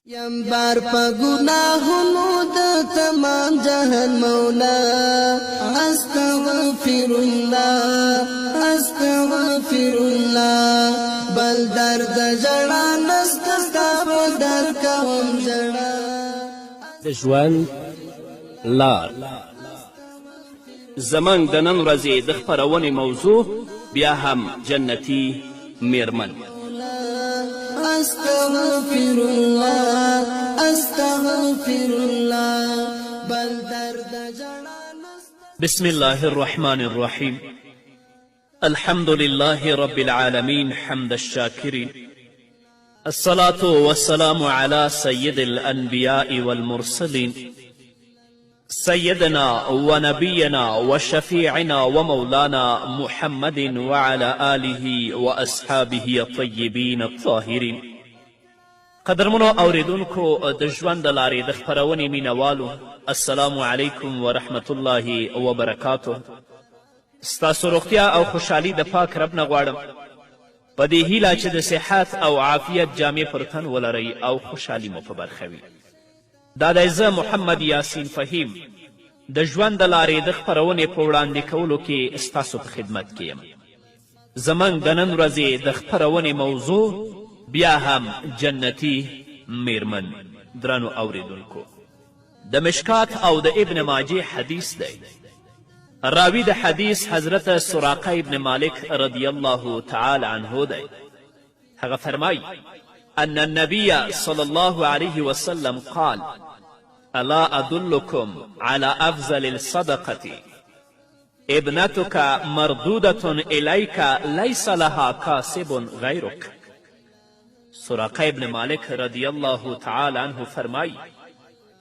یم بار پا گناہنو دا تمام جہان مولا استغفر اللہ استغفر اللہ بل درد جڑا نستستا پا در کوم جڑا د ژوند لار زموږ د نن ورځې د خپرونې موضوع بیا هم جنتي میرمن. استغفر الله استغفر الله بل درد جڑا بسم الله الرحمن الرحيم. الحمد لله رب العالمين حمد الشاكرين، الصلاة والسلام على سيد الأنبياء والمرسلين سيدنا ونبينا وشفيعنا ومولانا محمد وعلى آله وأصحابه الطيبين الطاهرين. قدرمنو اوریدونکو د ژوند د لارې د خپرونې مینوالو، السلام علیکم ورحمت الله وبرکاته. ستاسو روغتیا او خوشحالي د پاک رب نه غواړم، په دې هیله چې د صحت او عافیت جامې پر تن ولرئ او خوشحالي مو په برخه وي. دا دی زه محمد یاسین فهیم د ژوند د لارې د خپرونې په وړاندې کولو کې ستاسو په خدمت کې یم. زموږ د نن ورځې د خپرونې موضوع بیا هم جنتي میرمن. درنو اوریدونکو، د مشکات او د ابن ماجه حدیث دی. راوی د حدیث حضرت سراقه ابن مالک رضی الله تعالی عنه دی. هغه فرمای ان النبي صلى الله عليه وسلم قال الا ادلكم على افضل الصدقه ابنتك مردوده اليك ليس لها كاسب غيرك. سراقه ابن مالک رضی الله تعالی عنه فرمای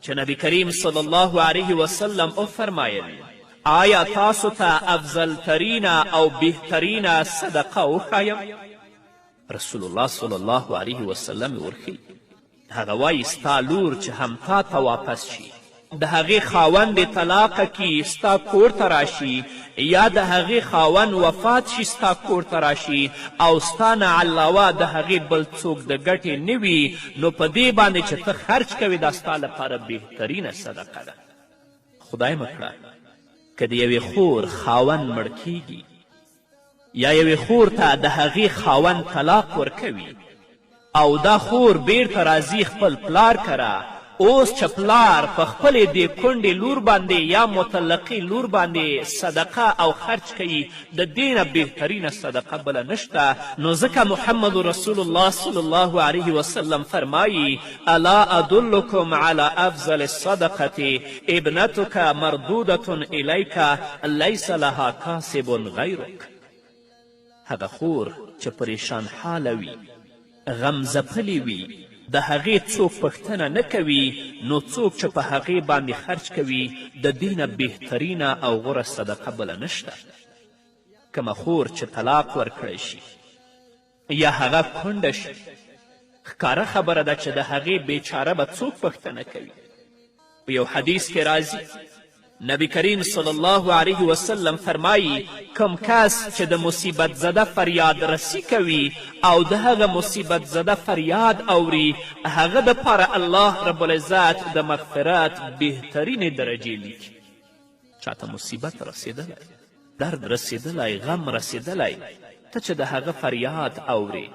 چې نبی کریم صلی الله علیه وسلم او فرمایل آیا تاسو ته افضل ترینه او بهترینه صدقه وښایم؟ رسول الله صلی الله علیه وسلم ورخی هغه وایي ستا لور چې هم تا ته واپس شي، د هغې خاوند دې طلاقه کي ستا کور ته راشي، یا د هغې خاوند وفات شي ستا کور ته راشي او ستا نه علاوه د هغې بل څوک د ګټې نه وي، نو په دې باندې چې ته خرج کوې دا ستا لپاره بهترینه صدقه ده. خدای مه کړه که د یوې خور خاوند مړ کیږي یا یوې خور ته د هغې خاوند طلاق ورکوي او دا خور بیرته راځي خپل پلار کره، اوس چې پلار په خپلې دې کونډې لور باندې یا مطلقې لور باندې صدقه او خرج کوي، د دې نه بهترینه صدقه بله نشته. نو ځکه محمد رسول الله صلی الله علیه وسلم فرمایي الا ادلکم علی افضل الصدقه ابنتک مردوده الیک لیس لها کاسب غیرک. هغه خور چې پریشان حاله وي، غم ځپلې وي، د هغې څوک پوښتنه نه کوي، نو څوک چې په هغې باندې خرج کوي د دې نه بهترینه او غوره صدقه بله نشته. کومه خور چې طلاق ورکړی شي یا هغه کونډه شي، ښکاره خبره ده چې د هغې بیچاره به څوک پوښتنه کوي. په یو حدیث کې راځي نبی کریم صلی الله علیه وسلم فرمایی کم کس چې د مصیبت زده فریاد رسی کوي او د هغه مصیبت زده فریاد اوري، هغه دپاره الله رب العزت د مغفرت بهترینې درجې لیکي. چاته مصیبت رسیدلی، درد رسیدلی، غم رسیدلی، ته چې د هغه فریاد اوري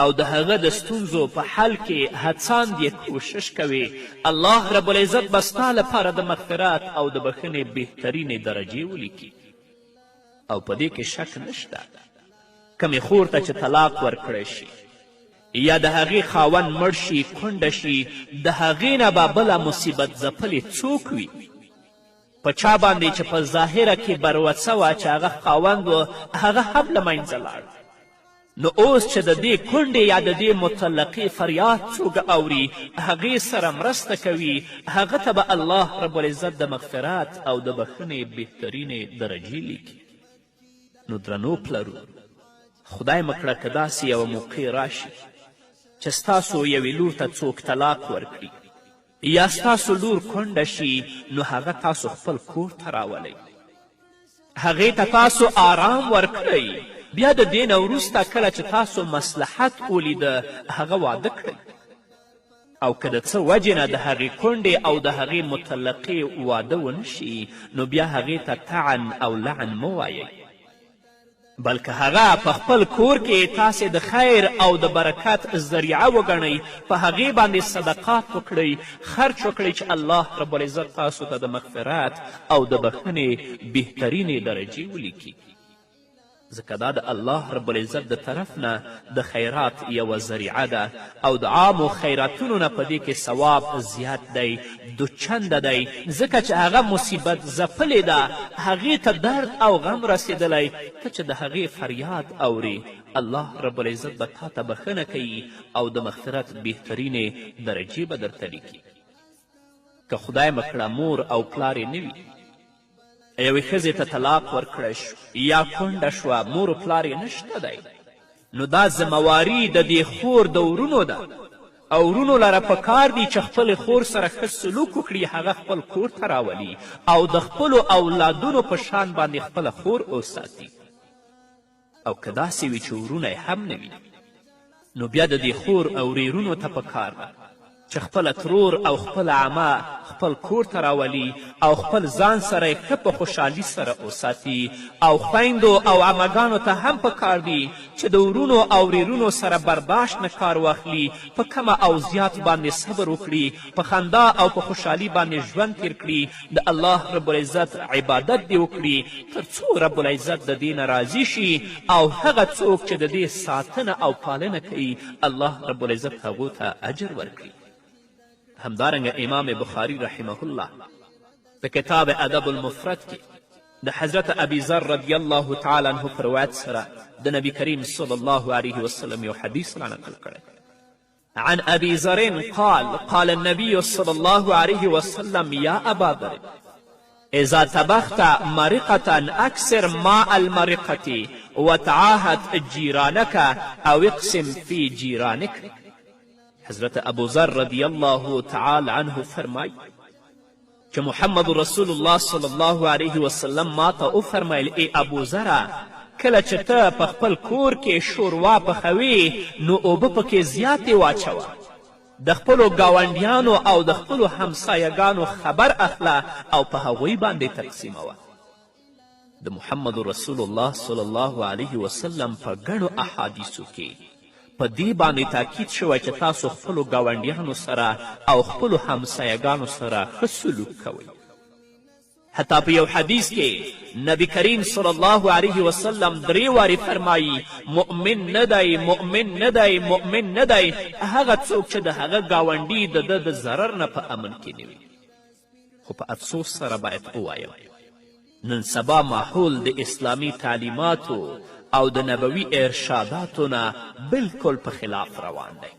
او د هغه د ستونزو په حل کې هڅاند یې کوشش کوي، الله رب العزت به ستا لپاره د مغفرت او د بښنې بهترینې درجې ولیکي. او په دې کې شک نشته کمې خور ته چې طلاق ورکړی شي یا د هغې خاوند مړ شي، کونډه شي، د هغې نه به بله مصیبت ځپلې څوک وي په چا باندې چې په ظاهره کې بروڅه وه چې هغه خاوند و، هغه هم له منځه لاړ. نو اوس چې د دې کونډې یا د دې مطلقې فریاد څوک اوري، هغې سره مرسته کوي، هغه ته به الله رب العزت د مغفرت او د بښنې بهترینې درجې لیکي. نو درنو پلرو، خدای مه کړه که داسې یوه موقع راشي چې ستاسو یوې لور ته څوک طلاق ورکړي یا ستاسو لور کونډه شي، نو هغه تاسو خپل کور ته راولئ، هغې ته تاسو آرام ورکړئ، بیا د دې نه وروسته کله چې تاسو مصلحت ولیده هغه واده کړئ. او که د څه وجې نه د هغې کونډې او د هغې مطلقې واده ونه شي نو بیا هغې ته طعن او لعن مه وایئ، بلکې هغه په خپل کور کې تاسې د خیر او د برکت ذریعه وګڼئ، په هغې باندې صدقات وکړئ، خرچ وکړئ چې الله رب العزت تاسو ته د مغفرت او د بخښنې بهترینې درجې ولیکي، ځکه دا د الله رب العزت د طرف نه د خیرات یوه ذریعه ده او د عامو خیراتونو نه په دې کې ثواب زیات دی، دوچنده دی، ځکه چې هغه مصیبت ځپلې ده، هغې ته درد او غم رسېدلی، ته چې د هغې فریاد اورې الله رب العزت به تا ته بخښنه کوي او د مغفرت بهترینې درجې به درته لیکي. که خدای مکړه مور او پلار یې نه وي، یوې ښځې ته طلاق ورکړی شو یا کونډه شوه، مور و پلار یې نشته دی، نو دا ذمواري د دې خور د ورونو ده او ورونو لره پکار دي چې خپلې خور سره ښه سلوک وکړي، هغه خپل کور ته راولي او د خپلو اولادونو په شان باندې خپله خور وساتي. او که داسې وي چې ورونه یې هم نه وي نو بیا د دې خور او ورېرونو ته پکار ده چې خپله ترور او خپل عمه خپل کور ته راولي او خپل ځان سره یې ښه په خوشحالي سره وساتي، او خویندو او عمهګانو ته هم پکار دي چې د ورونو او ورېرونو سره برداشت نه کار واخلي، په کمه او زیات باندې صبر وکړي، په خندا او په خوشحالي باندې ژوند تیر کړي، د الله رب العزت عبادت دې وکړي تر څو رب العزت د دې نه راضي شي، او هغه څوک چې د دې ساتنه او پالنه کوي الله رب العزت هغو ته اجر ورکړي. همدارنګه امام بخاري رحمه الله په کتاب ادب المفرد کې د حضرت ابي ذر رضی الله تعالی عنه په روایت سره د نبی کریم صلی الله علیه وسلم یو حدیث را نقل کړی. عن ابي ذر قال قال النبي صلى الله عليه وسلم يا ابا ذر اذا طبخت مرقة اكسر ماء المرقة وتعاهد جيرانك او اقسم في جيرانك. حضرت ابو ذر رضی الله تعالی عنه فرمای چې محمد رسول الله صلی الله علیه وسلم ما ته وفرمیل ای ابو ذره کله چې ته په خپل کور کې شوروا پخوې نو اوبه پکې زیاتې واچوه، د خپلو ګاونډیانو او د خپلو همسایهګانو خبر اخله او په هغوی باندې تقسیموه. د محمد رسول الله صلی الله علیه وسلم په ګڼو احادیثو کې په دې باندې تاکید شوی چې تاسو خپلو ګاونډیانو سره او خپلو همسایهګانو سره ښه سلوک کوئ. حتی په یو حدیث کې نبی کریم صلی الله علیه وسلم 3 وارې فرمایي مؤمن نه دی، مؤمن نه دی، مؤمن نه دی هغه څوک چې د هغه ګاونډي د ده د ضرر نه په امن کې نه وي. خو په افسوس سره باید ووایم نن سبا ماحول د اسلامي تعلیماتو او د نبوي ارشاداتو نه بلکل په خلاف روان دی.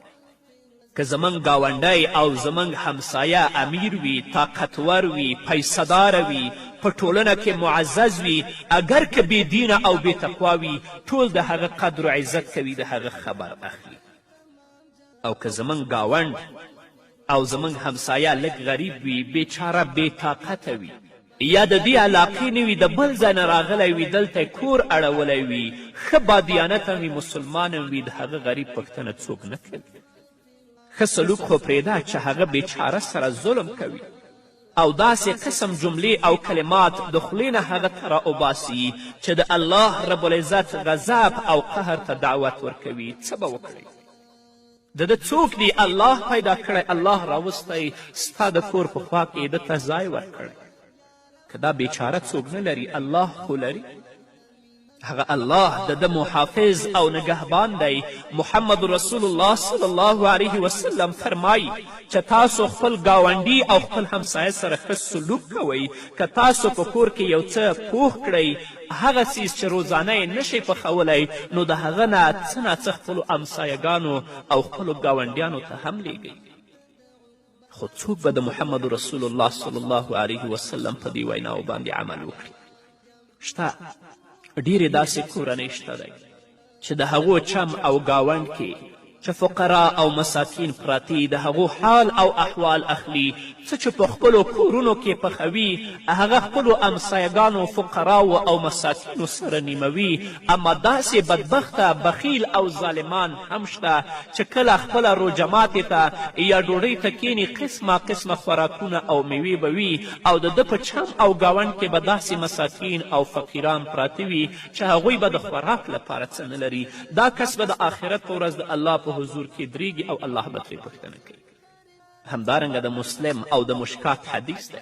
که زموږ ګاونډی او زموږ همسایه امیر وي، طاقتور وي، پیسهداره وي، په ټولنه کې معزز وي، اگر که بې دینه او بې تقوا وي ټول د هغه قدر و عزت کوي، د هغه خبر اخلي. او که زموږ ګاونډ او زموږ همسایه لږ غریب وي، بیچاره بې طاقته وي، یا د دې علاقې نه وي، د بل ځای نه راغلی وي، دلته کور اړولی وي، ښه بادیانت هم وي، مسلمان هم وي، د هغه غریب پوښتنه څوک نه کوي. ښه سلوک خو پرېږده چې هغه بیچاره سره ظلم کوي او داسې قسم جملې او کلمات د خولې نه هغه ته راوباسي چې د الله رب العزت غضب او قهر ته دعوت ورکوي. څه به وکړئ؟ د ده څوک دی؟ الله پیدا کړی، الله راوستی، ستا د کور په خوا کې ده ته ځای ورکړی. که دا بیچاره څوک نه لري الله خو لري، هغه الله د ده محافظ او نگهبان دی. محمد رسول الله صلی الله علیه وسلم فرمایي چې تاسو خپل ګاونډي او خپل همسایه سره ښه سلوک کوئ. که تاسو په کور کې یو څه پوخ کړئ، هغه څیز چې روزانه یې نشئ پخولی، نو د هغه نه څه ناڅه خپلو همسایهګانو او خپلو ګاونډیانو ته هم لیږئ. خو څوک به د محمد رسول الله صلی الله علیه وسلم په دې ویناو باندې عمل وکړي؟ شته، ډیرې داسې کورنۍ شته دی چې د هغو چم او ګاونډ کې چې فقرا او مساکین پراته د هغو حال او احوال اخلي څه چې په خپلو کورونو کې پخوي هغه خپلو امسایګانو فقراو او مساکینو سره نیموي. اما داسې بدبخته بخیل او ظالمان هم شته چې کله خپله روژه ماتې ته یا ډوډۍ ته کیني قسمه قسمه خوراکونه او میوې به وي او د ده په چم او ګاونډ کې به داسې مساکین او فقیران پراته وي چې هغوی به د خوراک لپاره څه نه لري. دا کس به د آخرت په ورځ د الله په حضور کې درېږي او الله به ترې پوښتنه کوي. همدارنګه د مسلم او د مشکات حدیث دی.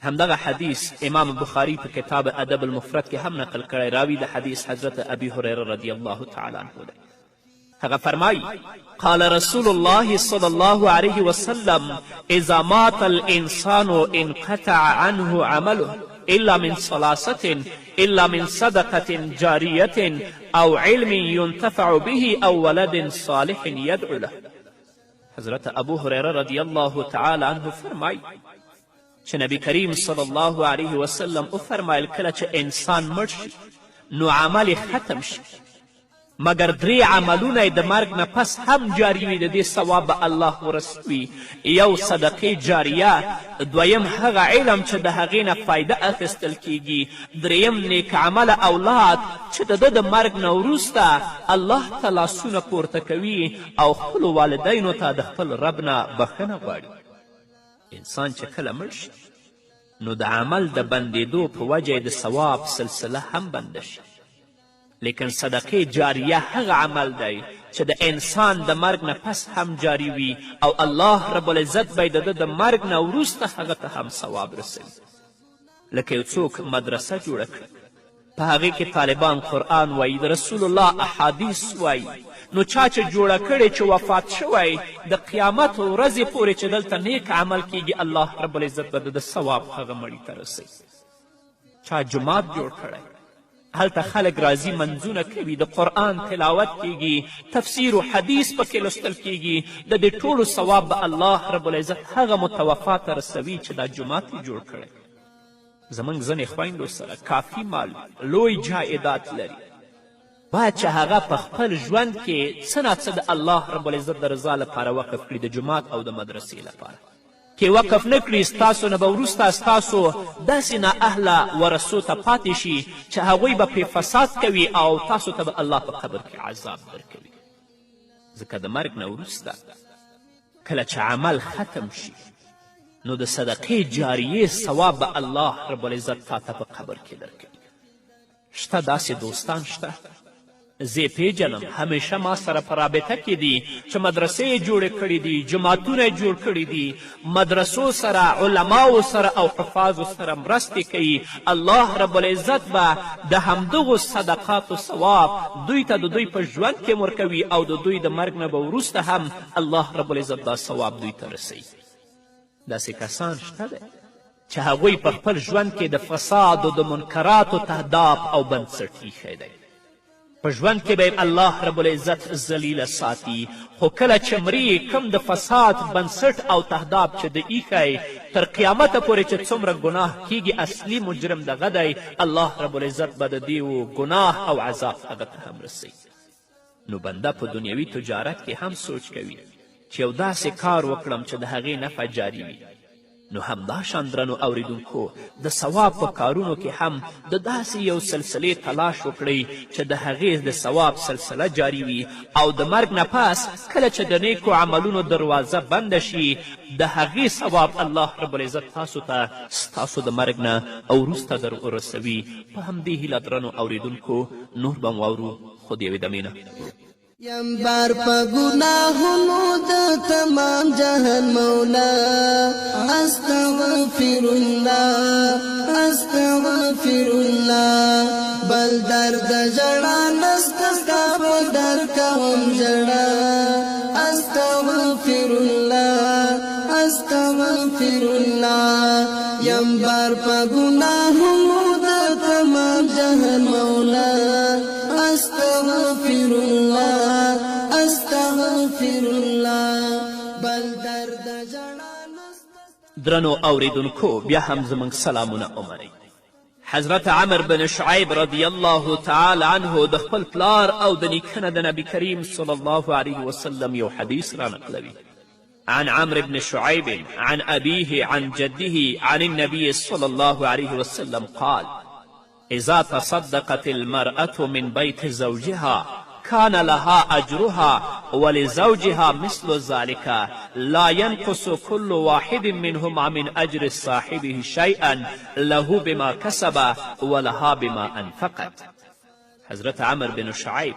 همدغه حدیث امام بخاری په کتاب ادب المفرد کې هم نقل کړی. راوي د حدیث حضرت ابي هریره رضی الله تعالی عنه دی. هغه فرمایي قال رسول الله صلی الله علیه وسلم اذا مات الانسان انقطع عنه عمله الا من ثلاثة الا من صدقة جارية او علم ينتفع به او ولد صالح يدعو له. حضرت ابو هریره رضی الله تعالی عنه فرمایي چې نبی کریم صلی الله علیه وسلم وفرمایل کله چې انسان مړ شي نو عمل ختم شي مګر درې عملونه یې د مرګ نه پس هم جاري وي د دې ثواب به الله ورسوي. یو صدقې جاریه، دویم هغه علم چې د هغې نه فایده اخیستل کیږي، دریم نیک عمله اولاد چې د ده د مرګ نه وروسته الله ته لاسونه پورته کوي او خپلو والدینو ته د خپل رب نه بخښنه غواړي. انسان چې کله مړ شي نو د عمل د بندېدو په وجه د ثواب سلسله هم بنده شي. لیکن صدقې جاریه هغه عمل دی چې د انسان د مرګ نه پس هم جاری وي او الله رب العزت به د ده د مرګ نه وروسته هغه ته هم ثواب رسوي. لکه یو څوک مدرسه جوړه کړي، په هغې کې طالبان قرآن وایي، د رسول الله احادیث وایي، نو چا چې جوړه کړې چې وفات شوی د قیامت ورځې پورې چې دلته نیک عمل کیږي الله رب العزت به د ثواب هغه مړي ته رسوي. چا جماعت جوړ کړی، هلته خلک راځي منځونه کوي، د قرآن تلاوت کیږي، تفسیر و حدیث پکې لوستل کیږي، د دې ټولو ثواب به الله رب العزت هغه متوفا ته رسوي چې دا جومات یې جوړ کړی. زموږ ځینې خویندو سره کافي مال لوی جایداد لري، باید چې هغه په خپل ژوند کې څه نه څه د الله رب العزت د رضا لپاره وقف کړي، د جومات او د مدرسې لپاره. که وقف نه کړي ستاسو نه به وروسته ستاسو داسې نااهله ورثو ته پاتې شي چې هغوی به پرې فساد کوي او تاسو ته به الله په قبر کې عذاب درکوي. ځکه د مرګ نه وروسته کله چې عمل ختم شي نو د صدقې جاریې ثواب به الله رب العزت تا ته په قبر کې درکوي. شته داسې دوستان شته، زه پیژنم، همیشه ما سره په رابطه کې دي چې مدرسې یې جوړې کړي دي، جماعتونه یې جوړ کړي دي، مدرسو سره علماو سره او حفاظو سره مرستې کوي. الله رب العزت به د همدغو صدقاتو ثواب دوی ته د دوی په ژوند کې ورکوي او د دوی د مرګ نه به وروسته هم الله رب العزت دا ثواب دوی ته رسوي. داسې کسان شته دی چې هغوی په خپل ژوند کې د فساد او د منکراتو تهداب او بنسټ ایښی دی. په ژوند کې به الله رب العزت ذلیله ساتي، خو کله چې مري کم د فساد بنسټ او تهداب چې د ایښی تر قیامته پورې چې څومره ګناه کیږي اصلي مجرم دغه دی، الله رب العزت به د دې ګناه او عذاب هغه ته هم رسوي. نو بنده په دنیوي تجارت کې هم سوچ کوي چې یو داسې کار وکړم چې د هغې نفع جاري وي. نو همداشان درنو اوریدونکو د ثواب په کارونو کې هم د داسې یو سلسلې تلاش وکړئ چې د هغې د ثواب سلسله جاري وي او د مرګ نه پس کله چې د نیکو عملونو دروازه بنده شي د هغې ثواب الله رب العزت تاسو ته ستاسو د مرګ نه او وروسته در ورسوي. په همدې هیله درنو اوریدونکو نور به واورو، خو د یوې دمې نه یم بار پا گناہونو دا تمام جہان مولا استغفر اللہ استغفر اللہ بل درد جڑا نستا پا در کوم جڑا استغفر اللہ استغفر اللہ یم بار پا گناہونو دا تمام جہان مولا استغفر اللہ استغفر اللہ بل درد جڑا. درنو اوریدونکو بیا هم زموږ سلامونه ومنئ. حضرت عمر بن شعیب رضی الله تعالی عنه د خپل پلار او د نیکه نه د نبی کریم صلی الله علیه وسلم یو حدیث را نقلوي. عن عمرو بن شعيب عن أبيه عن جده عن النبي صلى الله عليه وسلم قال: إذا تصدقت المرأة من بيت زوجها كان لها أجرها ولزوجها مثل ذلك لا ينقص كل واحد منهما من أجر صاحبه شيئا له بما كسب ولها بما أنفقت. حضرت عمر بن شعيب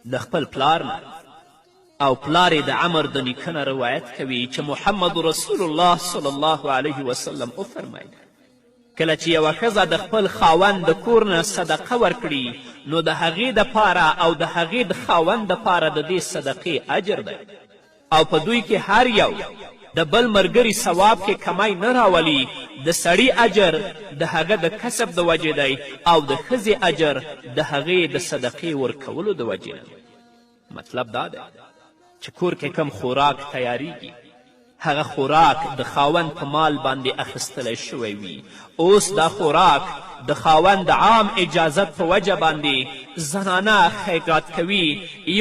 د خپل پلار نه او پلار د عمر د نیکه نه روایت کوي چې محمد رسول الله صلی الله علیه وسلم وفرمیل: کله چې یوه ښځه د خپل خاوند د کور نه صدقه ورکړي نو د هغې دپاره او د هغې د خاوند دپاره د دې صدقې اجر دی او په دوی کې هر یو د بل ملګري ثواب کې کمی نه راولي. د سړي اجر د هغه د کسب د وجې دی او د ښځې اجر د هغې د صدقې ورکولو د وجې نه. مطلب دا دی چې کور کې کم خوراک تیاریږي هغه خوراک د خاوند په مال باندې اخیستلی شوی وي. اوس دا خوراک د خاوند عام اجازت په وجه باندې زنانه خیرات کوي.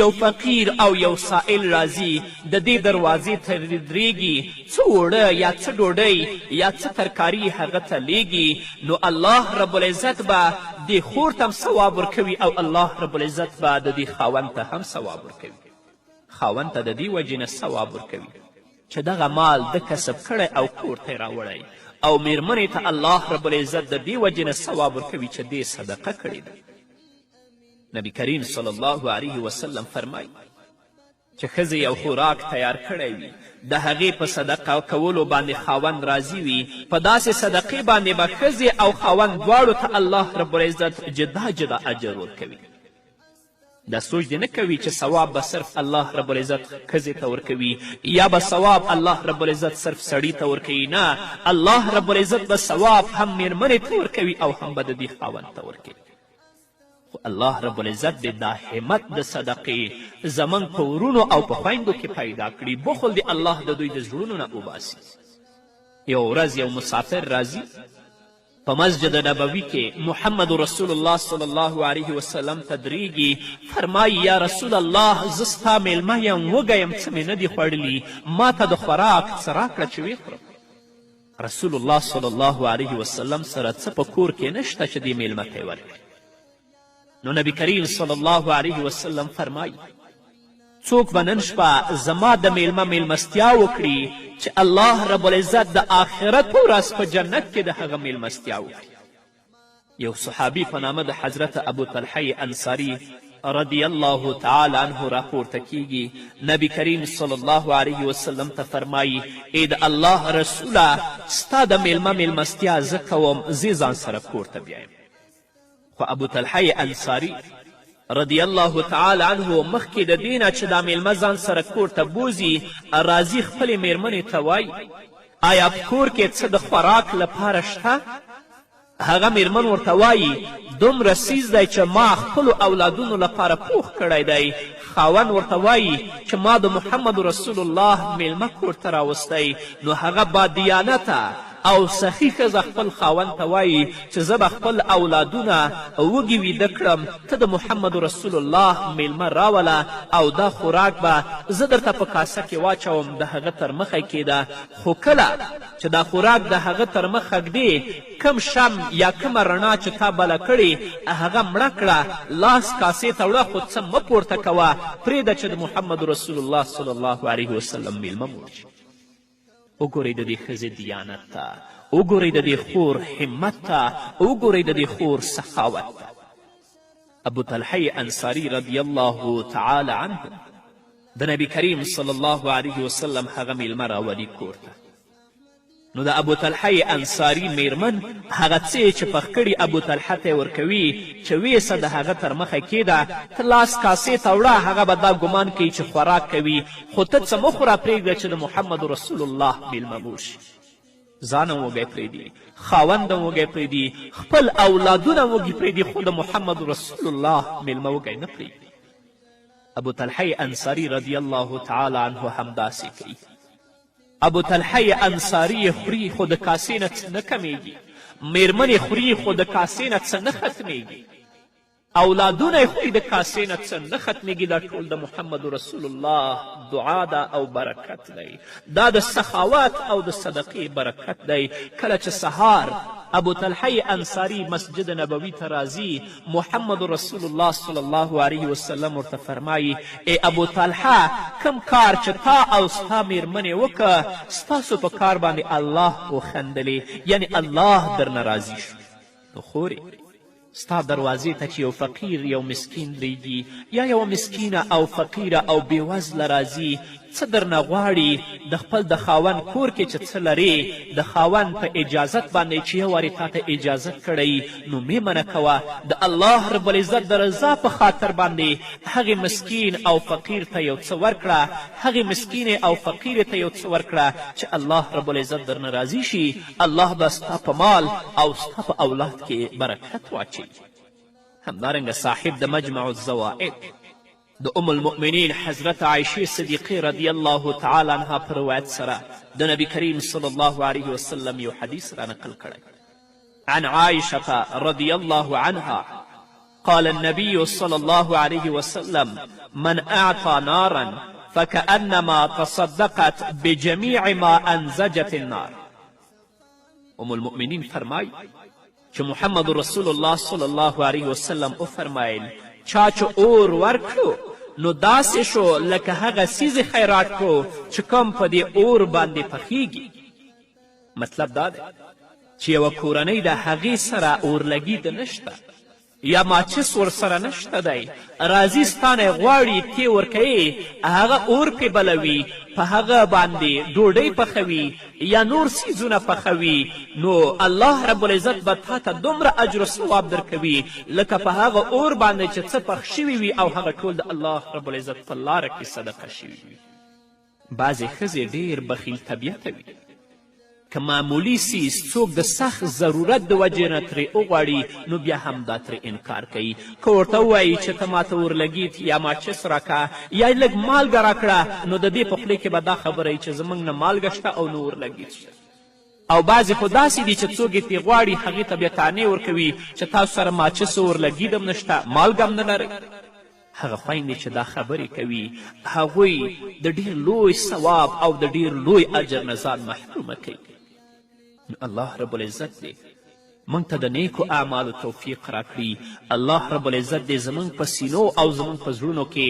یو فقیر او یو سائل راځي د دې دروازې ته درېږي، څه اوړه یا څه ډوډۍ یا څه ترکاري هغه ته لیږي، نو الله رب العزت به دې خور ته هم ثواب ورکوي او الله رب العزت به د دې خاوند ته هم ثواب ورکوي. خاوند ته د دې وجې نه ثواب ورکوي چې دغه مال د کسب کړی او کور ته یې راوړی، او میرمنې ته الله رب العزت د دې وجې نه ثواب ورکوي چې دې صدقه کړې ده. نبی کریم صلی الله علیه وسلم فرمایي چې ښځې یو خوراک تیار کړی وي، د هغې په صدقه کولو باندې خاوند راضي وي، په داسې صدقې باندې به ښځې او خاوند دواړو ته الله رب العزت جدا جدا اجر ورکوي. دا سوچ دې نه کوي چې ثواب به صرف الله رب العزت ښځې ته ورکوي یا به ثواب الله رب العزت صرف سړي ته ورکوي. نه، الله رب العزت به ثواب هم میرمنې ته ورکوي او هم به د دې خاوند ته ورکوي. خو الله رب العزت دې دا همت د صدقې زموږ په ورونو او په خویندو کې پیدا کړي. بخل دې الله د دوی د زړونو نه وباسي. یو ورځ یو مسافر راځي په مسجد نبوي کې محمد رسول الله صلی الله علیه وسلم ته درېږي. فرمایي: یا رسول الله، زه ستا میلمه یم، وږی یم، څه مې نه دي خوړلي، ما ته د خوراک څه راکړه چې ویې خورم. رسول الله صلی الله علیه وسلم سره څه په کور کې نشته چې دې میلمه ته یې ورکړي. نو نبی کریم صلی الله علیه وسلم فرمایي: څوک به نن شپه زما د میلمه میلمستیا وکړي چې الله رب العزت د آخرت په ورځ په جنت کې د هغه میلمستیا وکړي. یو صحابي په نامه د حضرت ابو طلحه انصاري رضی الله تعالی عنه راپورته کیږي. نبی کریم صلی الله علیه وسلم ته فرمایي: ای د الله رسوله، ستا د میلمه میلمستیا زه کوم، زه ځان سره کور ته بیایم. خو ابو طلحه انصاري رضی الله تعالی عنه مخکې د دې نه چې دا میلمه ځان سره کور ته بوځي راځي خپلې میرمنې ته وایي: آیا په کور کې څه د خوراک لپاره شته؟ هغه میرمن ورته وایي: دومره څیز دی چې ما خپلو اولادونو لپاره پوخ کړی دی. خاوند ورته وایي چې ما د محمد رسول الله میلمه کور ته راوستی. نو هغه بادیانته او سخي ښځه خپل خاوند ته وایي چې زه به خپل اولادونه وږي ویده کړم، ته د محمد رسول الله میلمه راوله او دا خوراک به زه درته په کاسه کې واچوم، د هغه تر مخه کېده. خو کله چې دا خوراک د هغه تر مخه ږدې، کم شم یا کومه رڼا چې تا بله کړې هغه مړه کړه، لاس کاسې ته وړه، خو څه مه پورته کوه، پرېږده چې د محمد رسول الله صلی الله علیه وسلم میلمه موړ شي. وګورئ د دې ښځې دیانت ته، وګورئ د دې خور همت ته، وګورئ د دې خور سخاوت ته. ابو طلحه انصاري رضی الله تعالی عنه د نبی کریم صلی الله علیه وسلم هغه میلمه راولي کور ته. نو د ابو طلحه انصاري میرمن هغه څه چې پخ کړي ابو طلحه ته ورکوي چې ویسه د هغه تر مخه کېده، ته لاس کاسې ته وړه، هغه به دا ګمان کوي چې خوراک کوي، خو ته څه مه خوره، پرېږده چې د محمد رسول الله میلمه موړ شي. ځان هم وږی پرېږدي، خاوند هم وږی پرېږدي، خپل اولادونه هم وږي پرېږدي، خو د محمد رسول الله میلمه وږی نه پرېږدي. ابو طلحه انصاري رضی الله تعالی عنه همداسې کوي. ابو طلحه انصاري خوري خو د کاسې نه څه نه کمیږي، میرمنې خوري خو د کاسې نه څه نه ختمیږي، اولادونه یې خوري د کاسې نه څه نه ختمیږي. دا ټول د محمد رسول الله دعا ده او برکت دی. دا د سخاوت او د صدقې برکت دی. کله چې سهار ابو طلحه انصاري مسجد نبوي ته راځي، محمد رسول الله صلی الله علیه وسلم ورته فرمایي ای ابو طلحه کم کار چې تا او ستا میرمنې وکړه، ستاسو په کار باندې الله وخندلې، یعنی الله درنه راضي شو. نو خورې ستا دروازې ته چې یو فقیر یو مسکین ریږي، یا یوه مسکینه او فقیره او بېوزله راځي، څه درنه غواړي د خپل د خاوند کور کې چې څه لرې، د خاوند په اجازت باندې چې یو وارې تا ته اجازت کړی، نو مې منع کوه. د الله رب العزت د رضا په خاطر باندې هغې مسکین او فقیر ته یو څه ورکړه، هغې مسکینې او فقیرې ته یو څه ورکړه چې الله رب العزت درنه راضي شي. الله به ستا په مال او ستا په اولاد کې برکت واچوي. همدارنګه صاحب د مجمع الزوائد د ام المؤمنین حضرت عایشې صدیقې رضی الله تعالی عنها په روایت سره د نبی کریم صلی الله علیه وسلم یو حدیث را نقل کړی. عن عائشة رضی الله عنها قال النبي صلى الله عليه وسلم من أعطى نارا فكأنما تصدقت بجميع ما أنزجت النار. ام المؤمنین فرمای چې محمد رسول الله صلی الله علیه وسلم وفرمایل چا چې اور ورکړو نو داسې شو لکه هغه څیز خیرات کو چې کوم په دې اور باندې پخیږي. مطلب دا دی چې یوه کورنۍ د هغې سره اورلګي د نشته یا ماچس ورسره نشته دی، راځي ستانه غواړي تی ورکوي، هغه اور پې بلوي، په هغه باندې ډوډۍ پخوي یا نور څیزونه پخوي، نو الله رب العزت به تا ته دومره اجر و ثواب درکوي لکه په هغه اور باندې چې څه پخ شوي وي او هغه ټول د الله رب العزت په لاره کې صدقه شوي وي. بعضې ښځې ډېر بخیل طبیعته وي، که معمولی سیز څوک د سخت ضرورت د وجې نه ترې وغواړي نو بیا هم دا ترې انکار کوي. که ورته ووایي چې ته ماته ورلګیت یا ماچس راکه یا لږ مالګه راکړه، نو د دې په خولې کې به دا خبره وي چې زموږ نه مالګه شته او نه ورلګیت شته. او بعضې خو داسې دي چې څوک یې ترې غواړي هغې ته بیا طعنې ورکوي چې تاسو سره ماچس و ورلګي هم نشته، مالګه هم نه لرئ. هغه خویندې چې دا خبرې کوي هغوی د ډېر لوی ثواب او د ډېر لوی اجر نه ځان محرومه کوي. الله رب العزت دی موږ ته د نیکو اعمالو توفیق راکړي. الله رب العزت دی زموږ په سینو او زموږ په زړونو کې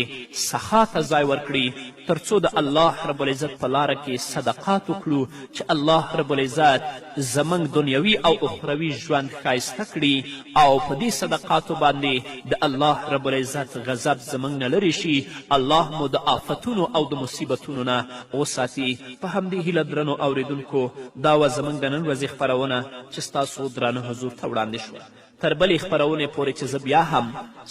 سخا ته ځای ورکړي تر څو د الله رب العزت په لاره کې صدقات وکړو چې الله رب العزت زموږ دنیوي او اخروي ژوند ښایسته کړي او په دې صدقاتو باندې د الله رب العزت غضب زموږ نه لرې شي. الله مو د آفتونو او د مصیبتونو نه وساتي. په همدې هیله درنو اوریدونکو دا وه زموږ د نن ورځې خپرونه چې ستاسو درانه حضور ته وړاندې شوه. تر بلې خپرونې پورې چې زه بیا هم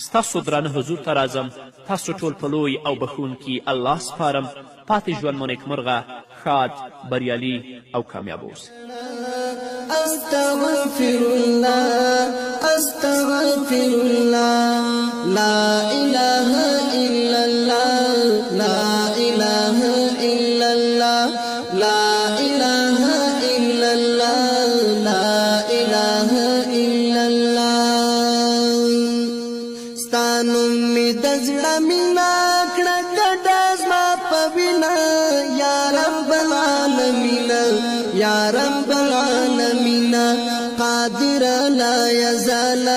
ستاسو درانه حضور ته راځم، تاسو ټول په لوی او بخښونکي الله سپارم. پاتې ژوند مو نیکمرغه، ښاد، بریالي او کامیاب اوسئ. استغفر الله استغفر الله لا اله الا الله لا اله الا الله لا اله الا الله لا اله الا الله. ستانو می د زړه مینا کړه ګډه زما په وینا یا رب العالمین یا رب العالمین قادر لا یزال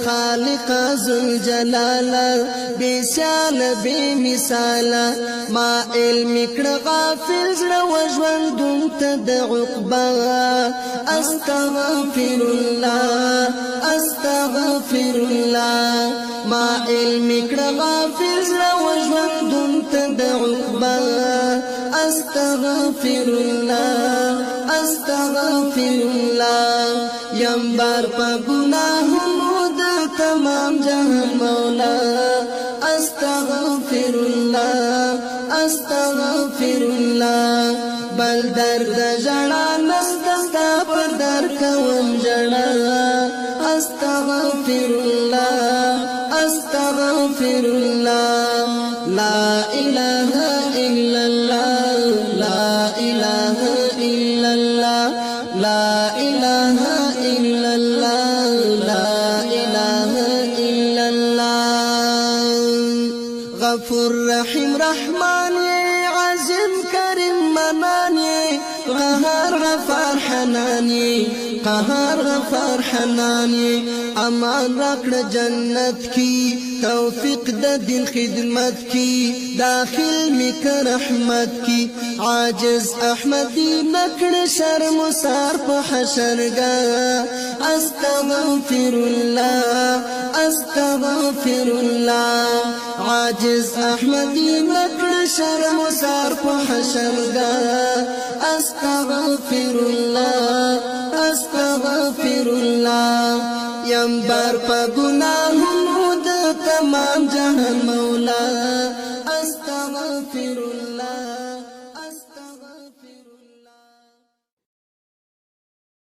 خالق ذوالجلال بسیال بے مثال ما علم کړه غافل زړه وژوندون ته د عقبا. استغفر الله استغفر الله ما علم کړه غافل زړه وژوندون ته د عقبا. استغفر الله استغفر الله یم بار په ګناهونو د تمام جهان مولا. استغفر الله استغفر الله بل درد ژړا نسته ستا پر در کوم ژړا. استغفر الله استغفر الله لا اله الا الله لا اله لا إله إلا الله لا إله إلا الله غفور رحيم رحمان عظيم كريم منان قهار غفار حنان قهار غفار حنان امان راکړه جنت کی توفیق د دین خدمت کی داخل مک رحمت کی عاجز احمدی نکړه شرم سار په حشرګاه استغفر الله استغفر الله عاجز احمدی نکړه شرم سار په حشرګاه استغفر الله استغفر الله یم بار په ګناهونو د تمام جهان